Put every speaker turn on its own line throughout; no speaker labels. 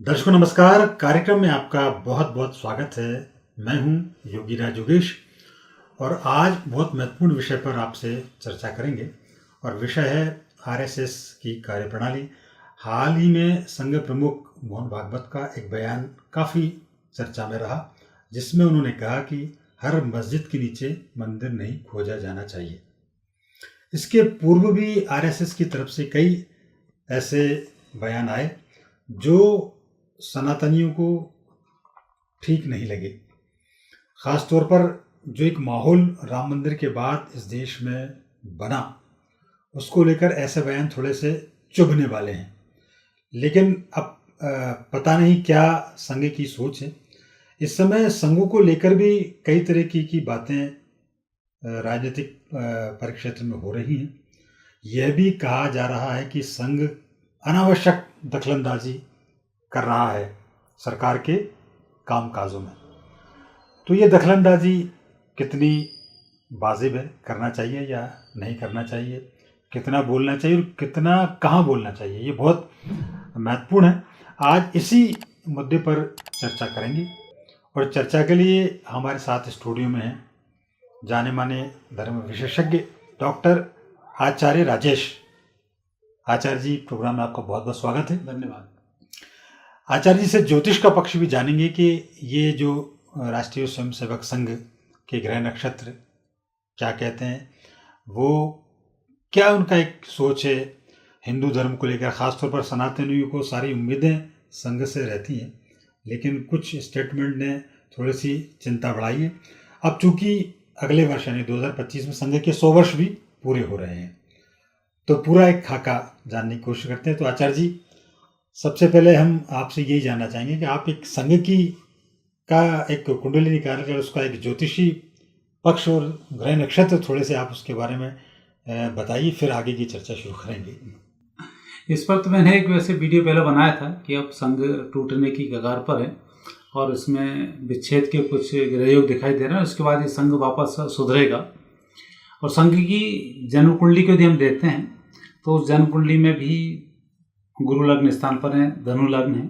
दर्शकों नमस्कार। कार्यक्रम में आपका बहुत बहुत स्वागत है। मैं हूं योगी राज योगेश और आज बहुत महत्वपूर्ण विषय पर आपसे चर्चा करेंगे और विषय है आरएसएस की कार्यप्रणाली। हाल ही में संघ प्रमुख मोहन भागवत का एक बयान काफ़ी चर्चा में रहा, जिसमें उन्होंने कहा कि हर मस्जिद के नीचे मंदिर नहीं खोजा जाना चाहिए। इसके पूर्व भी आरएसएस की तरफ से कई ऐसे बयान आए जो सनातनियों को ठीक नहीं लगे। ख़ास तौर पर जो एक माहौल राम मंदिर के बाद इस देश में बना, उसको लेकर ऐसे बयान थोड़े से चुभने वाले हैं। लेकिन अब पता नहीं क्या संघ की सोच है। इस समय संघों को लेकर भी कई तरह की बातें राजनीतिक परिक्षेत्र में हो रही हैं। यह भी कहा जा रहा है कि संघ अनावश्यक दखलंदाजी कर रहा है सरकार के कामकाजों में। तो ये दखलंदाजी कितनी वाजिब है, करना चाहिए या नहीं करना चाहिए, कितना बोलना चाहिए और कितना कहाँ बोलना चाहिए, ये बहुत महत्वपूर्ण है। आज इसी मुद्दे पर चर्चा करेंगे और चर्चा के लिए हमारे साथ स्टूडियो में हैं जाने माने धर्म विशेषज्ञ डॉक्टर आचार्य राजेश। आचार्य जी, प्रोग्राम में आपका बहुत बहुत स्वागत है।
धन्यवाद।
आचार्य जी से ज्योतिष का पक्ष भी जानेंगे कि ये जो राष्ट्रीय स्वयंसेवक संघ के ग्रह नक्षत्र क्या कहते हैं, वो क्या उनका एक सोच है हिंदू धर्म को लेकर। ख़ासतौर पर सनातनियों को सारी उम्मीदें संघ से रहती हैं, लेकिन कुछ स्टेटमेंट ने थोड़ी सी चिंता बढ़ाई है। अब चूँकि अगले वर्ष यानी 2025 में संघ के 100 वर्ष भी पूरे हो रहे हैं, तो पूरा एक खाका जानने की कोशिश करते हैं। तो आचार्य जी, सबसे पहले हम आपसे यही जानना चाहेंगे कि आप एक संघ का एक कुंडली निकाल कर उसका एक ज्योतिषी पक्ष और ग्रह नक्षत्र थोड़े से आप उसके बारे में बताइए, फिर आगे की चर्चा शुरू करेंगे।
इस पर तो मैंने एक वैसे वीडियो पहले बनाया था कि अब संघ टूटने की कगार पर है और इसमें विच्छेद के कुछ ग्रहयोग दिखाई दे रहे हैं। उसके बाद ये संघ वापस सुधरेगा। और संघ की जन्म कुंडली को यदि हम देखते हैं तो उस जन्म कुंडली में भी गुरु लग्न स्थान पर है, धनु लग्न है,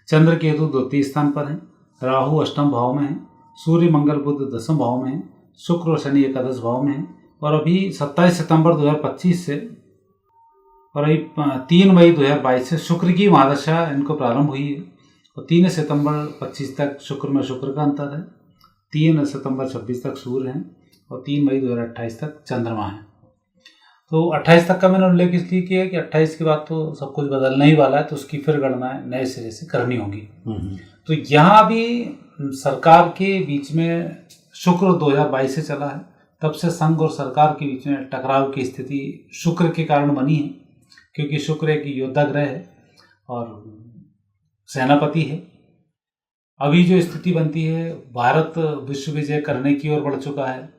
चंद्र केतु द्वितीय स्थान पर है, राहु अष्टम भाव में है, सूर्य मंगल बुध दसम भाव में है, शुक्र और शनि एकादश भाव में है। और अभी 27 सितंबर 2025 से और अभी 3 मई 2022 से शुक्र की महादशा इनको प्रारंभ हुई है और 3 सितंबर 25 तक शुक्र में शुक्र का अंतर है, 3 सितंबर 26 तक सूर्य है और 3 मई 2028 तक चंद्रमा है। तो 28 तक का मैंने उल्लेख इसलिए किया कि 28 के बाद तो सब कुछ बदलने ही वाला है, तो उसकी फिर गणना नए सिरे से करनी होगी। तो यहाँ भी सरकार के बीच में शुक्र 2022 से चला है, तब से संघ और सरकार के बीच में टकराव की स्थिति शुक्र के कारण बनी है, क्योंकि शुक्र एक योद्धा ग्रह है और सेनापति है। अभी जो स्थिति बनती है, भारत विश्व विजय करने की ओर बढ़ चुका है।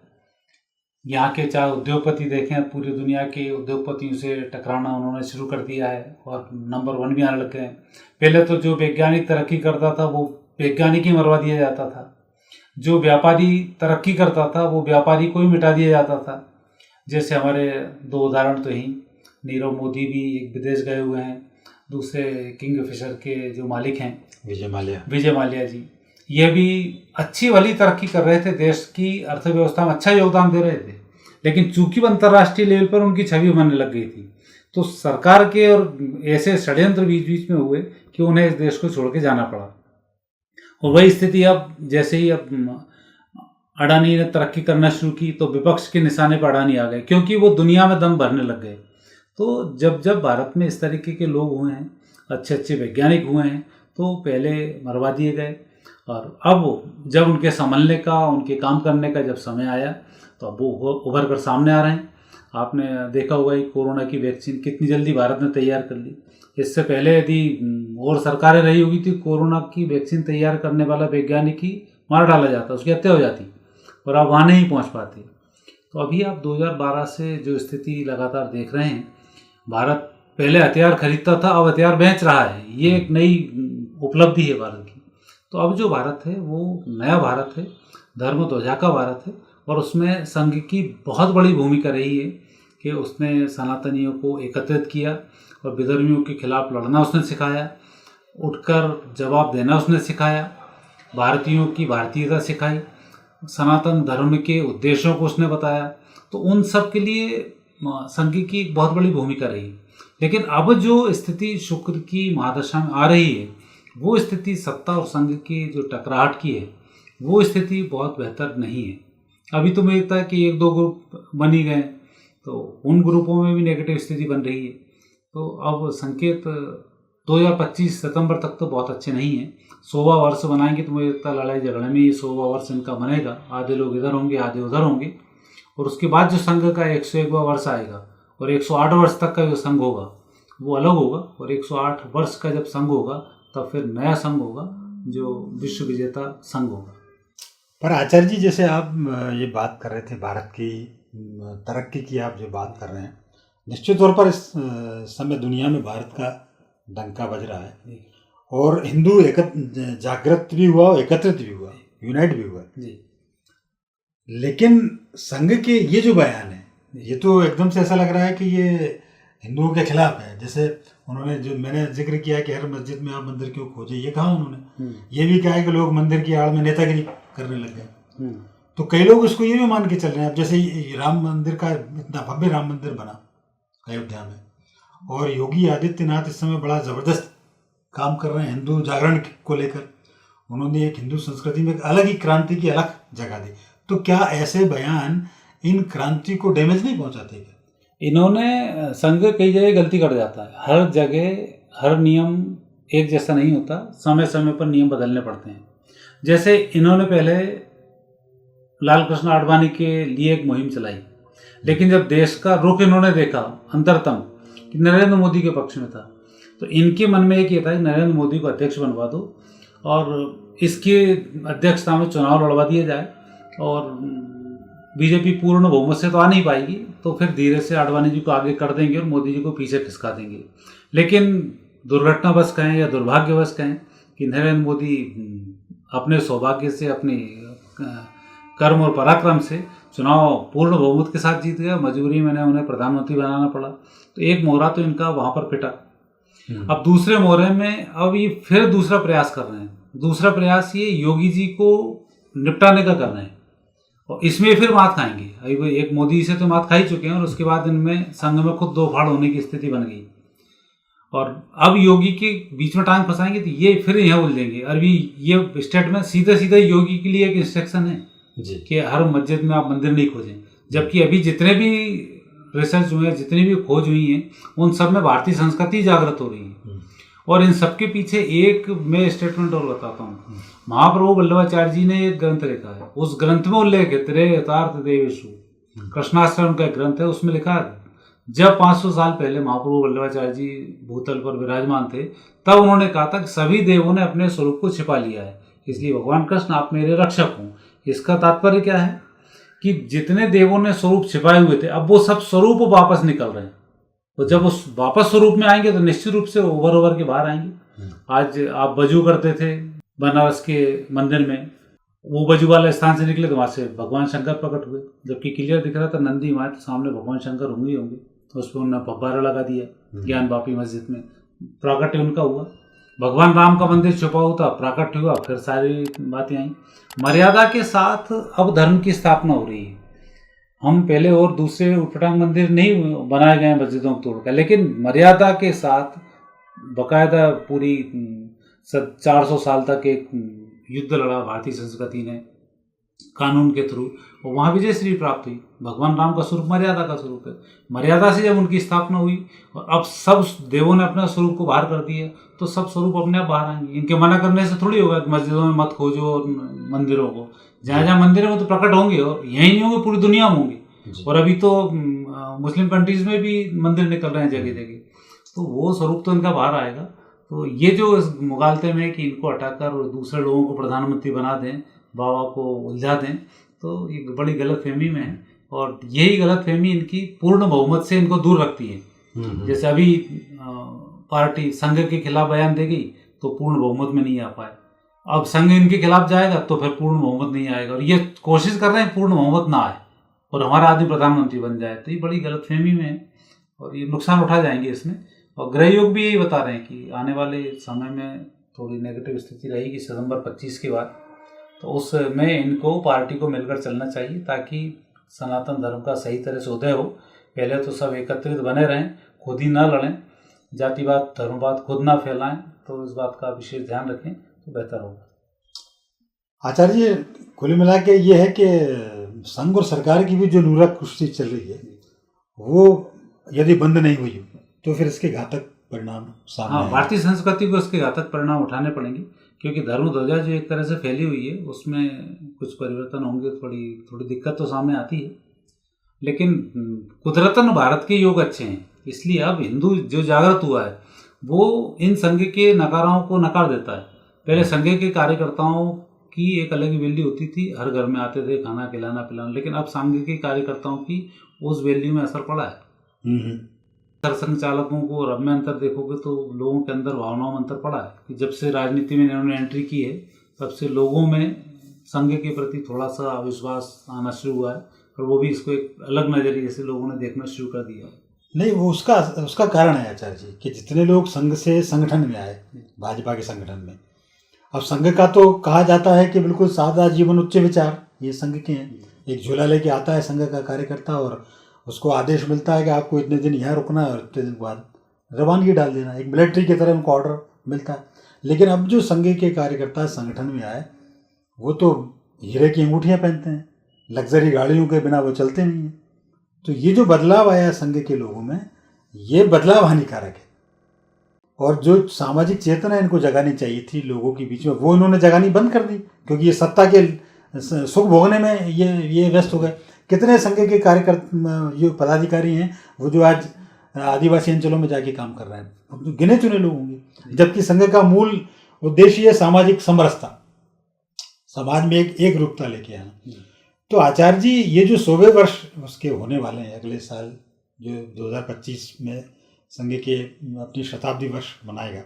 यहाँ के चाहे उद्योगपति देखें, पूरी दुनिया के उद्योगपतियों से टकराना उन्होंने शुरू कर दिया है और नंबर 1 भी आने लग गए हैं। पहले तो जो वैज्ञानिक तरक्की करता था वो वैज्ञानिक ही मरवा दिया जाता था, जो व्यापारी तरक्की करता था वो व्यापारी को ही मिटा दिया जाता था। जैसे हमारे 2 उदाहरण तो ही, नीरव मोदी भी एक विदेश गए हुए हैं, दूसरे किंगफिशर के जो मालिक हैं विजय माल्या जी, ये भी अच्छी भली तरक्की कर रहे थे, देश की अर्थव्यवस्था में अच्छा योगदान दे रहे थे, लेकिन चूंकि अंतर्राष्ट्रीय लेवल पर उनकी छवि बनने लग गई थी, तो सरकार के और ऐसे षड्यंत्र बीच बीच में हुए कि उन्हें इस देश को छोड़ के जाना पड़ा। और वही स्थिति अब जैसे ही अब अडानी ने तरक्की करना शुरू की तो विपक्ष के निशाने पर अडानी आ गए, क्योंकि वो दुनिया में दम भरने लग गए। तो जब जब भारत में इस तरीके के लोग हुए हैं, अच्छे अच्छे वैज्ञानिक हुए हैं, तो पहले मरवा दिए गए और अब जब उनके संभलने का, उनके काम करने का जब समय आया तो अब वो उभर कर सामने आ रहे हैं। आपने देखा होगा कि कोरोना की वैक्सीन कितनी जल्दी भारत ने तैयार कर ली। इससे पहले यदि और सरकारें रही होगी तो कोरोना की वैक्सीन तैयार करने वाला वैज्ञानिक ही मार डाला जाता, उसकी हत्या हो जाती और आप वहाँ नहीं पहुँच पाते। तो अभी आप 2012 से जो स्थिति लगातार देख रहे हैं, भारत पहले हथियार खरीदता था, अब हथियार बेच रहा है। ये एक नई उपलब्धि है भारत की। तो अब जो भारत है वो नया भारत है, धर्म ध्वजा का भारत है और उसमें संघ की बहुत बड़ी भूमिका रही है कि उसने सनातनियों को एकत्रित किया और विधर्मियों के खिलाफ लड़ना उसने सिखाया। उठकर जवाब देना उसने सिखाया, भारतीयों की भारतीयता सिखाई, सनातन धर्म के उद्देश्यों को उसने बताया। तो उन सब के लिए संघ की एक बहुत बड़ी भूमिका रही। लेकिन अब जो स्थिति शुक्र की महादशा में आ रही है, वो स्थिति सत्ता और संघ की जो टकराहट की है, वो स्थिति बहुत बेहतर नहीं है। अभी तो मुझे लगता है कि एक दो ग्रुप बन ही गए, तो उन ग्रुपों में भी नेगेटिव स्थिति बन रही है। तो अब संकेत 2025 सितंबर तक तो बहुत अच्छे नहीं हैं। 100वां वर्ष बनाएंगे तो मुझे लगता है लड़ाई झगड़े में ये 100वां वर्ष इनका बनेगा। आधे लोग इधर होंगे, आधे उधर होंगे। और उसके बाद जो संघ का 101वां वर्ष आएगा और 108 वर्ष तक का जो संघ होगा वो अलग होगा। और 108 वर्ष का जब संघ होगा तब फिर नया संघ होगा जो विश्व विजेता संघ होगा।
पर आचार्य जी, जैसे आप ये बात कर रहे थे भारत की तरक्की की, आप जो बात कर रहे हैं, निश्चित तौर पर इस समय दुनिया में भारत का डंका बज रहा है और हिंदू जागृत भी हुआ, एकत्रित भी हुआ, यूनाइट भी हुआ
जी।
लेकिन संघ के ये जो बयान है, ये तो एकदम से ऐसा लग रहा है कि ये हिंदुओं के खिलाफ है। जैसे उन्होंने जो मैंने जिक्र किया कि हर मस्जिद में आप मंदिर क्यों खोजे, ये कहा उन्होंने। ये भी कहा है कि लोग मंदिर की आड़ में नेतागिरी करने लग गए। तो कई लोग इसको ये भी मान के चल रहे हैं। अब जैसे राम मंदिर का इतना भव्य राम मंदिर बना अयोध्या में, और योगी आदित्यनाथ इस समय बड़ा ज़बरदस्त काम कर रहे हैं हिंदू जागरण को लेकर। उन्होंने एक हिंदू संस्कृति में एक अलग ही क्रांति की अलग जगह दी। तो क्या ऐसे बयान इन क्रांति को डैमेज नहीं पहुंचाते क्या?
इन्होंने संघ कई जगह गलती कर जाता है। हर जगह हर नियम एक जैसा नहीं होता, समय समय पर नियम बदलने पड़ते हैं। जैसे इन्होंने पहले लाल कृष्ण आडवाणी के लिए एक मुहिम चलाई, लेकिन जब देश का रुख इन्होंने देखा अंतरतम कि नरेंद्र मोदी के पक्ष में था, तो इनके मन में एक ये था कि नरेंद्र मोदी को अध्यक्ष बनवा दो और इसके अध्यक्षता में चुनाव लड़वा दिया जाए, और बीजेपी पूर्ण बहुमत से तो आ नहीं पाएगी, तो फिर धीरे से आडवाणी जी को आगे कर देंगे और मोदी जी को पीछे खिसका देंगे। लेकिन दुर्घटनावश कहें या दुर्भाग्यवश कहें कि नरेंद्र मोदी अपने सौभाग्य से, अपने कर्म और पराक्रम से चुनाव पूर्ण बहुमत के साथ जीत गया। मजबूरी में उन्हें प्रधानमंत्री बनाना पड़ा। तो एक मोहरा तो इनका वहाँ पर पिटा। अब दूसरे मोहरे में अब ये फिर दूसरा प्रयास कर रहे हैं। दूसरा प्रयास ये योगी जी को निपटाने का कर रहे हैं, और इसमें फिर मात खाएंगे। अभी एक मोदी से तो मात खा ही चुके हैं, और उसके बाद इनमें संघ में खुद दो फाड़ होने की स्थिति बन गई, और अब योगी के बीच में टांग फंसाएंगे तो ये फिर यहाँ उलझेंगे। अभी ये स्टेटमेंट सीधे सीधे योगी के लिए एक इंस्ट्रक्शन है कि हर मस्जिद में आप मंदिर नहीं खोजें, जबकि अभी जितने भी रिसर्च हुए, जितनी भी खोज हुई हैं, उन सब में भारतीय संस्कृति जागृत हो रही है। और इन सबके पीछे एक मैं स्टेटमेंट और बताता हूँ। महाप्रभु वल्लभाचार्य जी ने एक ग्रंथ लिखा है, उस ग्रंथ में उल्लेख है त्रे यथार्थ देवेशु, कृष्णाश्रम का ग्रंथ है। उसमें लिखा है जब 500 साल पहले महाप्रभु वल्लभाचार्य जी भूतल पर विराजमान थे, तब उन्होंने कहा था कि सभी देवों ने अपने स्वरूप को छिपा लिया है, इसलिए भगवान कृष्ण आप मेरे रक्षक हों। इसका तात्पर्य क्या है कि जितने देवों ने स्वरूप छिपाए हुए थे, अब वो सब स्वरूप वापस निकल रहे हैं। तो जब उस वापस स्वरूप में आएंगे तो निश्चित रूप से उभर के बाहर आएंगे। आज आप बजू करते थे बनारस के मंदिर में, वो बजू वाले स्थान से निकले तो वहाँ से भगवान शंकर प्रकट हुए, जबकि क्लियर दिख रहा था नंदी वहाँ तो सामने भगवान शंकर होंगे होंगे। तो उस पर उन्होंने फब्बारा लगा दिया ज्ञान बापी मस्जिद में, प्राकट्य उनका हुआ। भगवान राम का मंदिर छुपा हुआ था, प्राकट्य हुआ, फिर सारी बातें आई। मर्यादा के साथ अब धर्म की स्थापना हो रही है। हम पहले और दूसरे उटपटांग मंदिर नहीं बनाए गए मस्जिदों को तोड़कर, लेकिन मर्यादा के साथ बकायदा पूरी 400 साल तक एक युद्ध लड़ा भारतीय संस्कृति ने कानून के थ्रू, और वहाँ विजयश्री प्राप्त हुई। भगवान राम का स्वरूप मर्यादा का स्वरूप है। मर्यादा से जब उनकी स्थापना हुई और अब सब देवों ने अपने स्वरूप को बाहर कर दिया, तो सब स्वरूप अपने आप बाहर आएंगे। इनके मना करने से थोड़ी होगा कि मस्जिदों में मत खोजो और मंदिरों को। जहाँ जहाँ मंदिर है वो तो प्रकट होंगे, और यहीं नहीं होंगे, पूरी दुनिया में होंगे। और अभी तो मुस्लिम कंट्रीज में भी मंदिर निकल रहे हैं जगह जगह, तो वो स्वरूप तो इनका बाहर आएगा। तो ये जो इस मुगालते में कि इनको हटाकर और दूसरे लोगों को प्रधानमंत्री बना दें, बाबा को उलझा दें, तो ये बड़ी गलतफहमी में है। और यही गलतफहमी इनकी पूर्ण बहुमत से इनको दूर रखती है। जैसे अभी पार्टी संघ के खिलाफ बयान देगी तो पूर्ण बहुमत में नहीं आ पाए, अब संघ इनके खिलाफ जाएगा तो फिर पूर्ण बहुमत नहीं आएगा, और ये कोशिश कर रहे हैं पूर्ण बहुमत ना आए और हमारा आदमी प्रधानमंत्री बन जाए। तो ये बड़ी गलतफहमी में है और ये नुकसान उठा जाएंगे इसमें। और गृह योग भी यही बता रहे हैं कि आने वाले समय में थोड़ी नेगेटिव स्थिति रहेगी सितंबर 25 के बाद, तो उसमें इनको पार्टी को मिलकर चलना चाहिए ताकि सनातन धर्म का सही तरह से उदय हो। पहले तो सब एकत्रित बने रहें, खुद ही ना लड़ें, जातिवाद धर्मवाद खुद ना फैलाएं, तो इस बात का विशेष ध्यान रखें तो बेहतर होगा।
आचार्य जी, कुल मिला के ये है कि संघ और सरकार की भी जो नूरा कुश्ती चल रही है वो यदि बंद नहीं हुई तो फिर इसके घातक परिणाम सामने
हाँ,
आएंगे।
भारतीय संस्कृति को इसके घातक परिणाम उठाने पड़ेंगे, क्योंकि धर्म ध्वजा जो एक तरह से फैली हुई है उसमें कुछ परिवर्तन होंगे, थोड़ी दिक्कत तो सामने आती है। लेकिन कुदरतन भारत के योग अच्छे हैं, इसलिए अब हिंदू जो जागृत हुआ है वो इन संघ के नकाराओं को नकार देता है। पहले संघ के कार्यकर्ताओं की एक अलग ही वैल्यू होती थी, हर घर में आते थे खाना खिलाना पिलाना, लेकिन अब संघ के कार्यकर्ताओं की उस वैल्यू में असर पड़ा है। सरसंघ चालकों को और अब में अंतर देखोगे तो लोगों के अंदर भावनाओं में अंतर पड़ा है कि जब से राजनीति में इन्होंने एंट्री की है तब से लोगों में संघ के प्रति थोड़ा सा अविश्वास आना शुरू हुआ है, और वो भी इसको एक अलग नजरिए से लोगों ने देखना शुरू कर दिया है।
नहीं, वो उसका कारण है आचार्य जी कि जितने लोग संघ से संगठन में आए, भाजपा के संगठन में, अब संघ का तो कहा जाता है कि बिल्कुल सादा जीवन उच्च विचार ये संघ के हैं। एक झोला लेके आता है संघ का कार्यकर्ता और उसको आदेश मिलता है कि आपको इतने दिन यहाँ रुकना है और इतने दिन बाद रवानगी डाल देना, एक मिलिट्री की तरह उनको ऑर्डर मिलता है। लेकिन अब जो संघ के कार्यकर्ता संगठन में आए वो तो हीरे की अंगूठियाँ पहनते हैं, लग्जरी गाड़ियों के बिना वो चलते नहीं हैं। तो ये जो बदलाव आया संघ के लोगों में, ये बदलाव हानिकारक है, और जो सामाजिक चेतना इनको जगानी चाहिए थी लोगों के बीच में वो इन्होंने जगानी बंद कर दी, क्योंकि ये सत्ता के सुख भोगने में ये व्यस्त हो गए। कितने संघ के कार्यकर्ता जो पदाधिकारी हैं वो जो आज आदिवासी अंचलों में जाके काम कर रहे हैं, अब तो गिने चुने लोग होंगे, जबकि संघ का मूल उद्देश्य है सामाजिक समरसता, समाज में एक रूपता लेके आना। तो आचार्य जी, ये जो 100वें वर्ष उसके होने वाले हैं अगले साल, जो 2025 में संघ के अपनी शताब्दी वर्ष मनाएगा।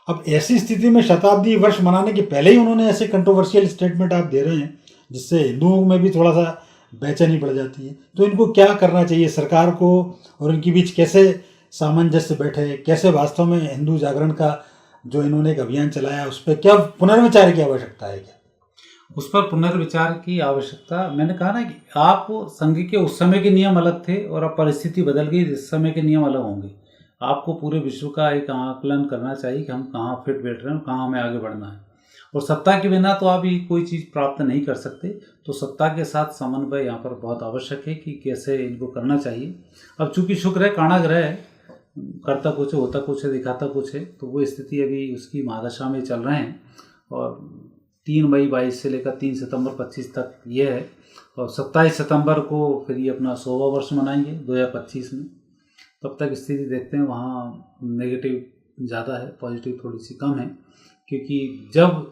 अब ऐसी स्थिति में शताब्दी वर्ष मनाने के पहले ही उन्होंने ऐसे कंट्रोवर्शियल स्टेटमेंट आप दे रहे हैं जिससे हिंदुओं में भी थोड़ा सा बेचैनी बढ़ जाती है। तो इनको क्या करना चाहिए सरकार को, और इनके बीच कैसे सामंजस्य बैठे, कैसे वास्तव में हिंदू जागरण का जो इन्होंने एक अभियान चलाया उस पर क्या पुनर्विचार की आवश्यकता है? क्या
उस पर पुनर्विचार की आवश्यकता, मैंने कहा ना कि आप संघ के उस समय के नियम अलग थे और अब परिस्थिति बदल गई, इस समय के नियम अलग होंगे। आपको पूरे विश्व का एक आकलन करना चाहिए कि हम कहाँ फिट बैठ रहे हैं, कहाँ हमें आगे बढ़ना है। और सत्ता के बिना तो आप ये कोई चीज़ प्राप्त नहीं कर सकते, तो सत्ता के साथ समन्वय यहाँ पर बहुत आवश्यक है कि कैसे इनको करना चाहिए। अब चूंकि शुक्र है काणाग्रह है, करता कुछ है होता कुछ है दिखाता कुछ है, तो वो स्थिति अभी उसकी महादशा में चल रहे हैं। और 3 मई 22 से लेकर 3 सितंबर 25 तक ये है, और 27 सितंबर को फिर ये अपना 100वां वर्ष मनाएंगे 2025 में। तब तक स्थिति देखते हैं, वहाँ नेगेटिव ज़्यादा है, पॉजिटिव थोड़ी सी कम है, क्योंकि जब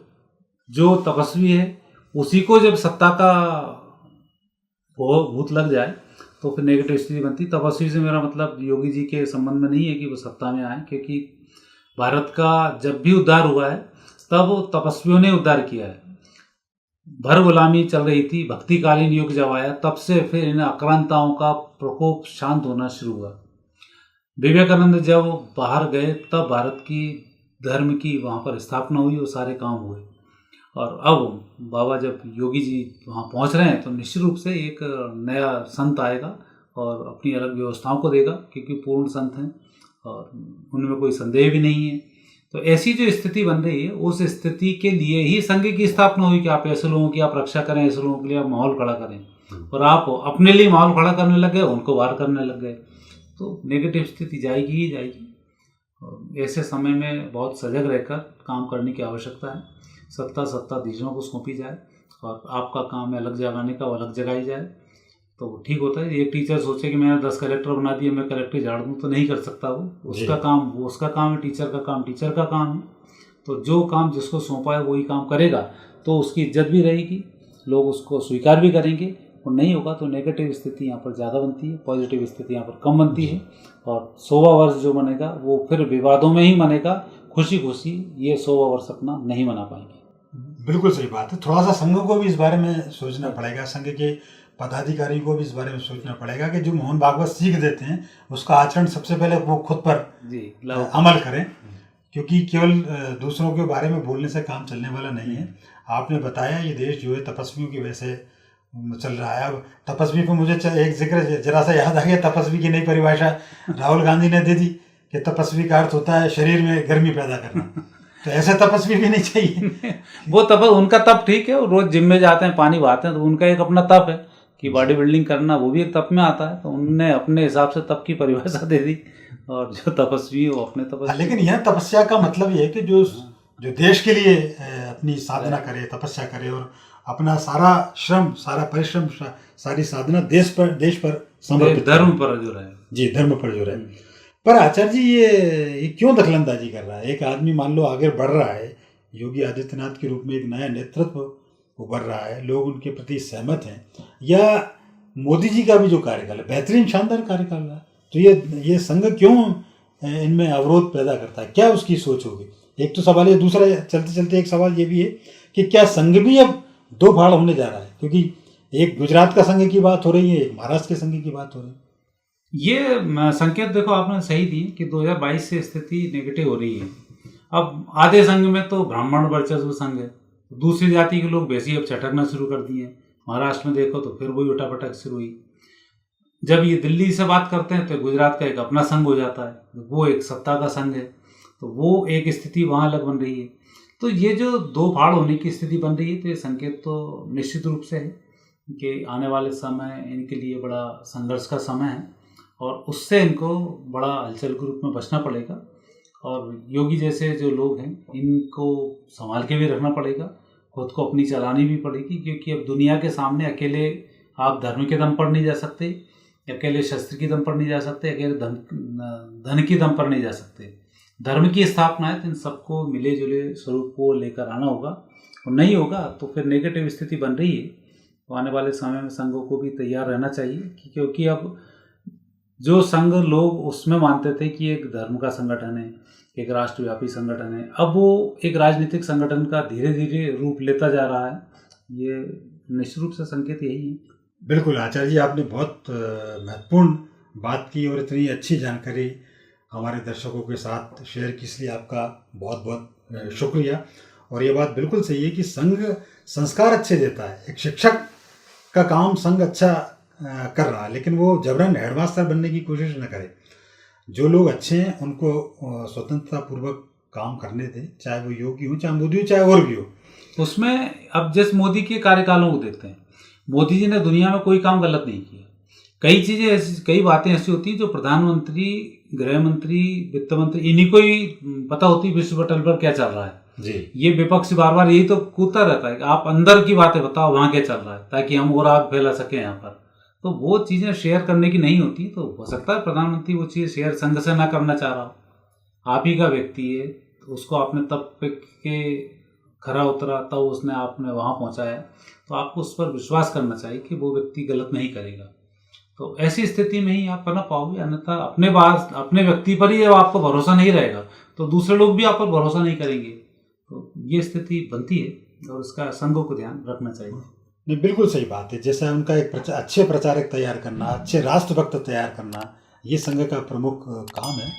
जो तपस्वी है उसी को जब सत्ता का भूत लग जाए तो फिर नेगेटिव स्थिति बनती। तपस्वी से मेरा मतलब योगी जी के संबंध में नहीं है कि वो सत्ता में आए, क्योंकि भारत का जब भी उद्धार हुआ है तब तपस्वियों ने उद्धार किया है। भर गुलामी चल रही थी, भक्तिकालीन युग जब आया तब से फिर इन आक्रांताओं का प्रकोप शांत होना शुरू हुआ। विवेकानंद जब बाहर गए तब भारत की धर्म की वहाँ पर स्थापना हुई, वो सारे काम हुए। और अब बाबा जब योगी जी वहाँ पहुँच रहे हैं तो निश्चित रूप से एक नया संत आएगा और अपनी अलग व्यवस्थाओं को देगा, क्योंकि पूर्ण संत हैं और उनमें कोई संदेह भी नहीं है। तो ऐसी जो स्थिति बन रही है, उस स्थिति के लिए ही संघ की स्थापना हुई कि आप ऐसे लोगों की आप रक्षा करें, ऐसे लोगों के लिए आप माहौल खड़ा करें। और आप अपने लिए माहौल खड़ा करने लग गए, उनको वार करने लग गए, तो नेगेटिव स्थिति जाएगी ही जाएगी। ऐसे समय में बहुत सजग रहकर काम करने की आवश्यकता है। सत्ताधीशों को सौंपी जाए और आपका काम है अलग जगाने का, वो अलग जगाई जाए तो ठीक होता है। एक टीचर सोचे कि मैंने 10 कलेक्टर बना दिए, मैं कलेक्टर झाड़ दूँ, तो नहीं कर सकता वो उसका काम है, टीचर का काम टीचर का काम है। तो जो काम जिसको सौंपा है वही काम करेगा तो उसकी इज्जत भी रहेगी, लोग उसको स्वीकार भी करेंगे। और नहीं होगा तो नेगेटिव स्थिति यहाँ पर ज़्यादा बनती है, पॉजिटिव स्थिति यहाँ पर कम बनती है। और 100वां वर्ष जो मनेगा वो फिर विवादों में ही मनेगा, खुशी खुशी ये 100वां वर्ष अपना नहीं मना पाएंगे।
बिल्कुल सही बात है। थोड़ा सा संघ को भी इस बारे में सोचना पड़ेगा, संघ के पदाधिकारी को भी इस बारे में सोचना पड़ेगा कि जो मोहन भागवत सीख देते हैं उसका आचरण सबसे पहले वो खुद पर अमल करें। क्योंकि केवल दूसरों के बारे में बोलने से काम चलने वाला नहीं है। आपने बताया ये देश जो है तपस्वियों की वजह से चल रहा है। अब तपस्वी पर मुझे एक जिक्र जरा सा याद आ गया। तपस्वी की नई परिभाषा राहुल गांधी ने दे दी कि तपस्वी का अर्थ होता है शरीर में गर्मी पैदा करना। तो ऐसे तपस्वी भी नहीं चाहिए।
वो उनका तप ठीक है, रोज जिम में जाते हैं, पानी बहाते हैं, तो उनका एक अपना तप है कि बॉडी बिल्डिंग करना, वो भी एक तप में आता है। तो उनने अपने हिसाब से तप की परिभाषा दे दी, और जो तपस्वी वो अपने तपस्वी।
लेकिन यह तपस्या का मतलब ये है कि जो देश के लिए अपनी साधना करे, तपस्या करे और अपना सारा श्रम, सारा परिश्रम, सारी साधना देश पर समर्पित,
धर्म पर जो रहे।
जी, धर्म पर जो रहे। पर आचार्य जी ये क्यों दखलंदाजी कर रहा है? एक आदमी मान लो आगे बढ़ रहा है, योगी आदित्यनाथ के रूप में एक नया नेतृत्व उभर रहा है, लोग उनके प्रति सहमत हैं, या मोदी जी का भी जो कार्यकाल है बेहतरीन शानदार कार्यकाल है, तो ये संघ क्यों इनमें अवरोध पैदा करता है? क्या उसकी सोच होगी? एक तो सवाल ये। दूसरा चलते चलते एक सवाल ये भी है कि क्या संघ भी अब दो फाड़ होने जा रहा है? क्योंकि एक गुजरात का संघ की बात हो रही है, एक महाराष्ट्र के संघ की बात हो रही है।
ये संकेत देखो आपने सही दिए कि 2022 से स्थिति नेगेटिव हो रही है। अब आधे संघ में तो ब्राह्मण वर्चस्व संघ है, दूसरी जाति के लोग वैसे ही अब चटकना शुरू कर दिए। महाराष्ट्र में देखो तो फिर वही उठापटक शुरू हुई। जब ये दिल्ली से बात करते हैं तो गुजरात का एक अपना संघ हो जाता है, वो एक सत्ता का संघ है, तो वो एक स्थिति वहाँ अलग बन रही है। तो ये जो दो फाड़ होने की स्थिति बन रही है, तो ये संकेत तो निश्चित रूप से है कि आने वाले समय इनके लिए बड़ा संघर्ष का समय है, और उससे इनको बड़ा हलचल के रूप में बचना पड़ेगा। और योगी जैसे जो लोग हैं इनको संभाल के भी रखना पड़ेगा, खुद को अपनी चलानी भी पड़ेगी, क्योंकि अब दुनिया के सामने अकेले आप धर्म के दम पर नहीं जा सकते, अकेले शस्त्र की दम पर नहीं जा सकते, अकेले धन की दम पर नहीं जा सकते। धर्म की स्थापना है तो इन सबको मिले जुले स्वरूप को लेकर आना होगा, और नहीं होगा तो फिर नेगेटिव स्थिति बन रही है। तो आने वाले समय में संघों को भी तैयार रहना चाहिए, क्योंकि अब जो संघ लोग उसमें मानते थे कि एक धर्म का संगठन है, एक राष्ट्रव्यापी संगठन है, अब वो एक राजनीतिक संगठन का धीरे धीरे रूप लेता जा रहा है। ये निश्चित रूप से संकेत यही है।
बिल्कुल आचार्य जी, आपने बहुत महत्वपूर्ण बात की और इतनी अच्छी जानकारी हमारे दर्शकों के साथ शेयर की, इसलिए आपका बहुत बहुत शुक्रिया। और ये बात बिल्कुल सही है कि संघ संस्कार अच्छे देता है। एक शिक्षक का काम संघ अच्छा कर रहा है, लेकिन वो जबरन हेडमास्टर बनने की कोशिश न करे। जो लोग अच्छे हैं उनको स्वतंत्रता पूर्वक काम करने दें, चाहे वो योगी हो, चाहे मोदी हो, चाहे और भी हो।
उसमें अब जिस मोदी के कार्यकालों को देखते हैं, मोदी जी ने दुनिया में कोई काम गलत नहीं किया। कई चीज़ें ऐसी, कई बातें ऐसी होती हैं जो प्रधानमंत्री, गृह मंत्री, वित्त मंत्री, इन्हीं को ही पता होती है विश्व पटल पर क्या चल रहा है
जी।
ये विपक्ष बार बार यही तो कूदता रहता है कि आप अंदर की बातें बताओ, वहाँ क्या चल रहा है, ताकि हम और आग फैला सकें यहाँ पर। तो वो चीज़ें शेयर करने की नहीं होती। तो हो सकता है प्रधानमंत्री वो चीज़ शेयर संघ से ना करना चाह रहा हो। आप ही का व्यक्ति है, तो उसको आपने तब के खरा उतरा, तब उसने आपने वहाँ पहुँचाया, तो आपको उस पर विश्वास करना चाहिए कि वो व्यक्ति गलत नहीं करेगा। तो ऐसी स्थिति में ही आप पनप पाओगे, अन्यथा अपने व्यक्ति पर ही आपको भरोसा नहीं रहेगा तो दूसरे लोग भी आप पर भरोसा नहीं करेंगे। तो ये स्थिति बनती है और इसका संघों को ध्यान रखना चाहिए।
नहीं, बिल्कुल सही बात है। जैसे उनका एक अच्छे प्रचारक तैयार करना, अच्छे राष्ट्रभक्त तैयार करना, ये संघ का प्रमुख काम है।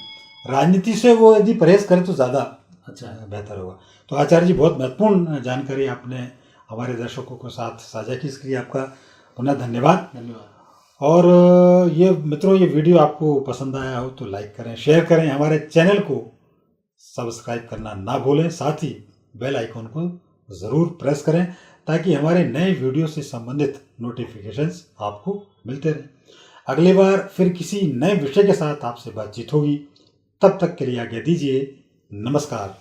राजनीति से वो यदि परहेज करे तो ज़्यादा अच्छा बेहतर होगा। तो आचार्य जी, बहुत महत्वपूर्ण जानकारी आपने हमारे दर्शकों के साथ साझा की, इसके लिए आपका पुनः धन्यवाद। और ये मित्रों, ये वीडियो आपको पसंद आया हो तो लाइक करें, शेयर करें, हमारे चैनल को सब्सक्राइब करना ना भूलें, साथ ही बेल आइकन को ज़रूर प्रेस करें ताकि हमारे नए वीडियो से संबंधित नोटिफिकेशंस आपको मिलते रहें। अगली बार फिर किसी नए विषय के साथ आपसे बातचीत होगी। तब तक के लिए आज्ञा दीजिए। नमस्कार।